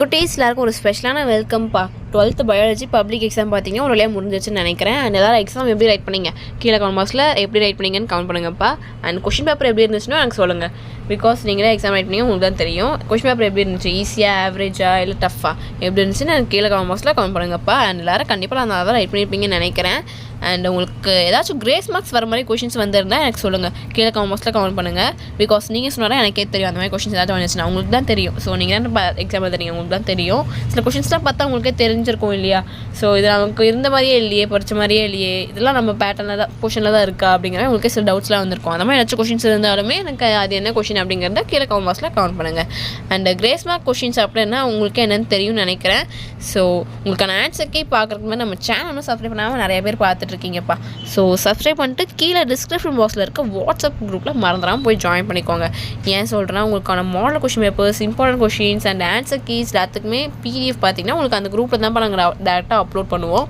குட்டீஸ் எல்லாருக்கும் ஒரு ஸ்பெஷலான வெல்கம்ப்பா. 12th பயாலஜி பப்ளிக் எக்ஸாம் பார்த்தீங்கன்னா ஒரு வழியாக முடிஞ்சிச்சுன்னு நினைக்கிறேன். அண்ட் எல்லாரும் எக்ஸாம் எப்படி ரைட் பண்ணீங்க கீழே கமெண்ட் பாக்ஸில் எப்படி ரைட் பண்ணீங்கன்னு கமெண்ட் பண்ணுங்கப்பா. அண்ட் கொஷின் பேப்பர் எப்படி இருந்துச்சுன்னா எனக்கு சொல்லுங்கள். பிகாஸ் நீங்களே எக்ஸாம் ரைட் பண்ணீங்க உங்களுக்கு தான் தெரியும். கொஷின் பேப்பர் எப்படி இருந்துச்சு, ஈஸியாக, ஆவரேஜாக, இல்லை டஃப்பாக எப்படி இருந்துச்சுன்னு எனக்கு கீழே கமெண்ட் பாக்ஸில் கமெண்ட் பண்ணுங்கப்பா. அண்ட் எல்லாரும் கண்டிப்பாக நான் தான் ரைட் பண்ணியிருப்பீங்கன்னு நினைக்கிறேன். அண்ட் உங்களுக்கு ஏதாச்சும் கிரேஸ் மார்க்ஸ் வர மாதிரி கொஷின்ஸ் வந்திருந்தால் எனக்கு சொல்லுங்கள், கீழே கமெண்ட் பாக்ஸில் கமெண்ட் பண்ணுங்கள். பிகாஸ் நீங்கள் சொன்னாலும் எனக்கே தெரியும் அந்த மாதிரி கொஷின்ஸ் ஏதாச்சும் வந்துச்சுன்னா உங்களுக்கு தான் தெரியும். ஸோ நீங்கள் தான் எக்ஸாம் எழுதுறீங்க, உங்களுக்கு தான் தெரியும். சில கொஷின்ஸ்லாம் பார்த்தா உங்களுக்கே தெரிஞ்சிருக்கும் இல்லையா. ஸோ இது நமக்கு இருந்த மாதிரியே இல்லையே, படித்த மாதிரியே இல்லையே, இதெல்லாம் நம்ம பேட்டர்னில் தான் பொசிஷனில் தான் இருக்கா அப்படிங்கிற உங்களுக்கே சில டவுட்ஸ்லாம் வந்திருக்கும். அந்த மாதிரி ஏதாச்சும் கொஷின்ஸ் இருந்தாலுமே எனக்கு அது என்ன கொஷின் அப்படிங்கிறத கீழே கமெண்ட் பாக்ஸில் கமெண்ட் பண்ணுங்கள். அண்ட் கிரேஸ் மார்க் கொஷின்ஸ் அப்படின்னா உங்களுக்கு என்னென்னு தெரியும்னு நினைக்கிறேன். ஸோ உங்களுக்கான ஆன்சர்க்கே பார்க்குறதுக்கு மாதிரி நம்ம சேனலும் சப்ஸ்கிரைப் பண்ணாமல் நிறைய பேர் பார்த்துட்ருக்கீங்கப்பா. ஸோ சப்ஸ்கிரைப் பண்ணிட்டு கீழே டிஸ்கிரிப்ஷன் பாக்ஸில் இருக்க வாட்ஸ்அப் குரூப்பில் மறந்துடாமல் போய் ஜாயின் பண்ணிக்கோங்க. ஏன் சொல்கிறேன்னா உங்களுக்கான model question papers, important questions and answer keys எல்லாத்துக்குமே PDF பார்த்தீங்கன்னா உங்களுக்கு அந்த குரூப்பில் தான் நாங்கள் டேரெக்டாக அப்லோட் பண்ணுவோம்.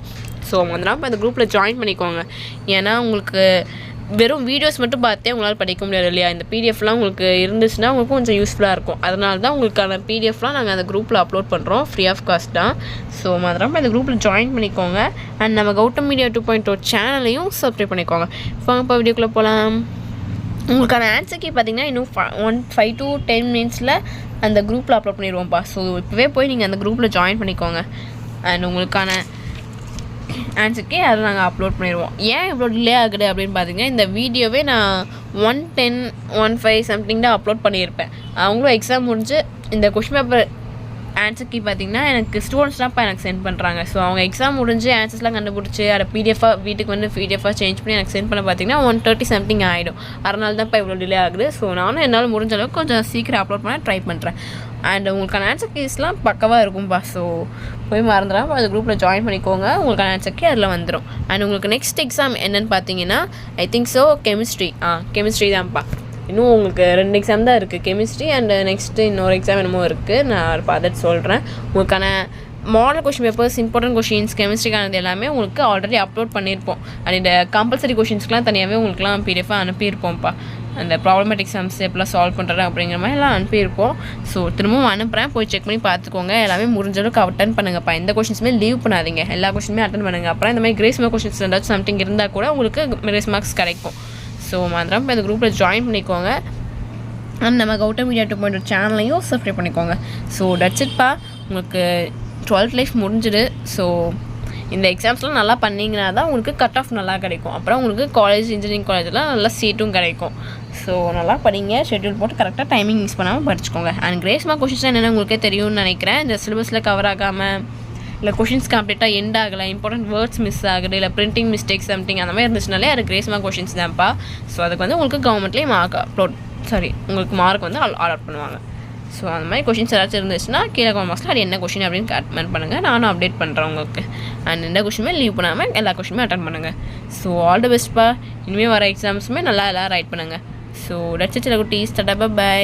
ஸோ மறந்துடாமல் அந்த குரூப்பில் ஜாயின் பண்ணிக்கோங்க. ஏன்னா உங்களுக்கு வெறும் வீடியோஸ் மட்டும் பார்த்தே உங்களால் படிக்க முடியாது இல்லையா. இந்த PDFலாம் உங்களுக்கு இருந்துச்சுன்னா உங்களுக்கு கொஞ்சம் யூஸ்ஃபுல்லாக இருக்கும். அதனால தான் உங்களுக்கான PDFலாம் நாங்கள் அந்த குரூப்பில் அப்லோட் பண்ணுறோம், ஃப்ரீ ஆஃப் காஸ்ட் தான். ஸோ மறந்துடாமல் அந்த குரூப்பில் ஜாயின் பண்ணிக்கோங்க. அண்ட் நம்ம கௌதம் மீடியா 2.0 சேனலையும் சப்ஸ்கிரைப் பண்ணிக்கோங்க. இப்போ வீடியோக்குள்ளே போகலாம். உங்களுக்கான ஆன்சர் கீ பார்த்தீங்கன்னா இன்னும் 5 to 10 மினிட்ஸில் அந்த குரூப்பில் அப்லோட் பண்ணிடுவோம்ப்பா. ஸோ இப்போவே போய் நீங்கள் அந்த குரூப்பில் ஜாயின் பண்ணிக்கோங்க. அண்ட் உங்களுக்கான ஆன்சர்க்கே அதை நாங்கள் அப்லோட் பண்ணிடுவோம். ஏன் இவ்வளோ டிலே ஆகுது அப்படின்னு பார்த்தீங்கன்னா இந்த வீடியோவே நான் 110, 15 சம்திங் தான் அப்லோட் பண்ணியிருப்பேன். அவங்களும் எக்ஸாம் முடிஞ்சு இந்த கொஷின் பேப்பர் ஆன்சர் கீ பார்த்திங்கன்னா எனக்கு ஸ்டூடெண்ட்ஸ்லாம் இப்போ எனக்கு சென்ட் பண்ணுறாங்க. ஸோ அவங்க எக்ஸாம் முடிஞ்சு ஆன்சர்ஸ்லாம் கண்டுபிடிச்சி அதை PDF-ஆக வீட்டுக்கு வந்து PDF-ஆக சேஞ்ச் பண்ணி எனக்கு சென்ட் பண்ண பார்த்திங்கன்னா 130 சம்திங் ஆகிடும். அதனால தான் இப்போ இவ்வளோ டிலே ஆகுது. ஸோ நானும் என்னால் முடிஞ்ச அளவுக்கு கொஞ்சம் சீக்கிரம் அப்லோட் பண்ண ட்ரை பண்ணுறேன். அண்ட் உங்களுக்கான ஆன்சர் கீஸ்லாம் பக்கவாக இருக்கும்பா. ஸோ போய் மறந்துடாமல் அது குரூப்பில் ஜாயின் பண்ணிக்கோங்க. உங்களுக்கான ஆன்சர் கீ அதில் வந்துடும். அண்ட் உங்களுக்கு நெக்ஸ்ட் எக்ஸாம் என்னென்னு பார்த்தீங்கன்னா ஐ திங்க் ஸோ கெமிஸ்ட்ரி தான்ப்பா. இன்னும் உங்களுக்கு 2 எக்ஸாம் தான் இருக்குது, கெமிஸ்ட்ரி அண்ட் நெக்ஸ்ட்டு இன்னொரு எக்ஸாம் என்னமோ இருக்குது. நான் பார்த்துட்டு சொல்கிறேன். உங்களுக்கான model question papers, important questions, கெமிஸ்ட்ரிக்கானது எல்லாமே உங்களுக்கு ஆல்ரெடி அப்லோட் பண்ணியிருப்போம். அண்ட் இந்த கம்பல்சரி கொஷின்ஸ்க்குலாம் தனியாகவே உங்களுக்குலாம் PDF-ஆக அனுப்பியிருப்போம்ப்பா. அந்த ப்ராப்ளமேட்டிக் எக்ஸாம்ஸ் எப்படிலாம் சால்வ் பண்ணுறது அப்படிங்கிற மாதிரி எல்லாம் அனுப்பியிருப்போம். ஸோ திரும்பவும் அனுப்புகிறேன், போய் செக் பண்ணி பார்த்துக்கோங்க. எல்லாமே முடிஞ்ச அளவுக்கு அட்டன் பண்ணுங்கப்பா. எந்த கொஷின்ஸுமே லீவ் பண்ணாதீங்க, எல்லா கொஷினுமே அட்டன் பண்ணுங்கள். அப்புறம் இந்த மாதிரி கிரேஸ் மார்க் கொஷின்ஸ் ஏதாச்சும் சம்திங் இருந்தால் கூட உங்களுக்கு கிரேஸ் மார்க்ஸ் கிடைக்கும். ஸோ மறந்துடாமல் இப்போ இந்த குரூப்பில் ஜாயின் பண்ணிக்கோங்க. அண்ட் நம்ம கௌதம் மீடியா 2.0 சேனலையும் சப்ஸ்கிரைப் பண்ணிக்கோங்க. ஸோ தட்ஸ் இட்ப்பா. உங்களுக்கு 12th லைஃப் முடிஞ்சுது. ஸோ இந்த எக்ஸாம்ஸ்லாம் நல்லா பண்ணிங்கன்னா தான் உங்களுக்கு கட் ஆஃப் நல்லா கிடைக்கும். அப்புறம் உங்களுக்கு காலேஜ், இன்ஜினியரிங் காலேஜெலாம் நல்லா சீட்டும் கிடைக்கும். ஸோ நல்லா படிங்க, ஷெட்யூல் போட்டு கரெக்டாக டைமிங் மிஸ் பண்ணாமல் படிச்சுக்கோங்க. அண்ட் கிரேஸ் மார்க் கொஷின்ஸ் என்னென்னு உங்களுக்கே தெரியும்னு நினைக்கிறேன். இந்த சிலபஸில் கவர் ஆகாமல், இல்லை கொஷின்ஸ் கம்ப்ளீட்டாக எண்ட் ஆகலை, இம்பார்ட்டன்ட் வேர்ட்ஸ் மிஸ் ஆகுது, இல்லை பிரிண்டிங் மிஸ்டேக்ஸ் சம்திங் அந்த மாதிரி இருந்துச்சுனாலே அது கிரேஸ் மார்க் கொஷின்ஸ் தான்ப்பா. ஸோ அதுக்கு வந்து உங்களுக்கு கவர்மெண்ட்லேயே உங்களுக்கு மார்க் வந்து அலாட் பண்ணுவாங்க. ஸோ அந்த மாதிரி கொஷின்ஸ் ஏதாச்சும் இருந்துச்சுன்னா கீழே கமெண்ட் பாக்ஸில் அது என்ன கொஷின் அப்படின்னு கமெண்ட் பண்ணுங்கள். நானும் அப்டேட் பண்ணுறேன் உங்களுக்கு. அண்ட் எந்த கொஷினுமே லீவ் பண்ணாமல் எல்லா கொஷினுமே அட்டன் பண்ணுங்கள். ஸோ ஆல் தி பெஸ்ட்ப்பா. இனிமேல் வர எக்ஸாம்ஸுமே நல்லா எல்லாம் ரைட் பண்ணுங்கள். ஸோ தட்ஸ் இட் குட்டீஸ். டாடா, பை.